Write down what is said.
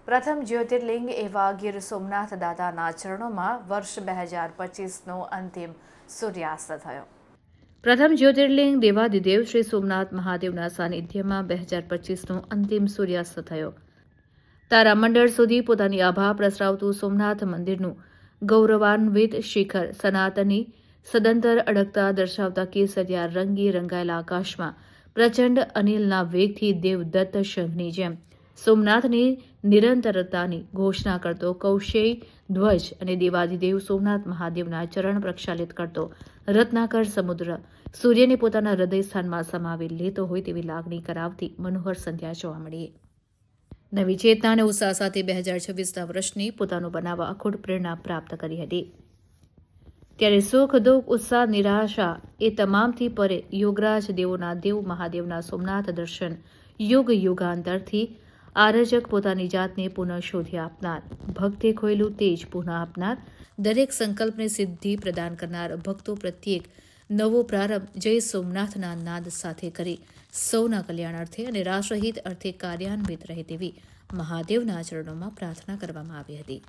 પ્રથમ જ્યોતિર્લિંગ એવા ગીર સોમનાથ દાદાના ચરણોમાં વર્ષ 2025નો અંતિમ સૂર્યાસ્ત થયો. પ્રથમ જ્યોતિર્લિંગ દેવાધિદેવ શ્રી સોમનાથ મહાદેવના સાનિધ્યમાં 2025નો અંતિમ સૂર્યાસ્ત થયો. તારામંડળ સુધી પોતાની આભા પ્રસરાવતું સોમનાથ મંદિરનું ગૌરવાન્વિત શિખર સનાતની સદંતર અડગતા દર્શાવતા કેસરિયા રંગી રંગાયેલા આકાશમાં પ્રચંડ અનિલના વેગથી દેવદત્ત શંખની જેમ સોમનાથની નિરંતરતાની ઘોષણા કરતો કૌશેય ધ્વજ અને દેવાધિદેવ સોમનાથ મહાદેવના ચરણ પ્રક્ષાલિત કરતો રત્નાકર સમુદ્ર સૂર્યને પોતાના હૃદય સ્થાનમાં સમાવી લેતો હોય તેવી લાગણી કરાવતી મનોહર સંધ્યા જોવા મળી. નવી ચેતના અને ઉત્સાહ સાથે 2026ના વર્ષની પોતાનું બનાવવા અખૂટ પ્રેરણા પ્રાપ્ત કરી હતી. ત્યારે સુખ દુઃખ ઉત્સાહ નિરાશા એ તમામથી પરે યોગરાજ દેવોના દેવ મહાદેવના સોમનાથ દર્શન યુગ યુગાંતરથી આરજક પોતાની જાતને પુનઃ શોધી આપનાર, ભક્તે ખોયેલું તેજ પુનઃ આપનાર, દરેક સંકલ્પને સિદ્ધિ પ્રદાન કરનાર ભક્તો પ્રત્યેક નવો પ્રારંભ જય સોમનાથના નાદ સાથે કરી સૌના કલ્યાણ અર્થે અને રાષ્ટ્રહિત અર્થે કાર્યાન્વિત રહે તેવી મહાદેવના ચરણોમાં પ્રાર્થના કરવામાં આવી હતી.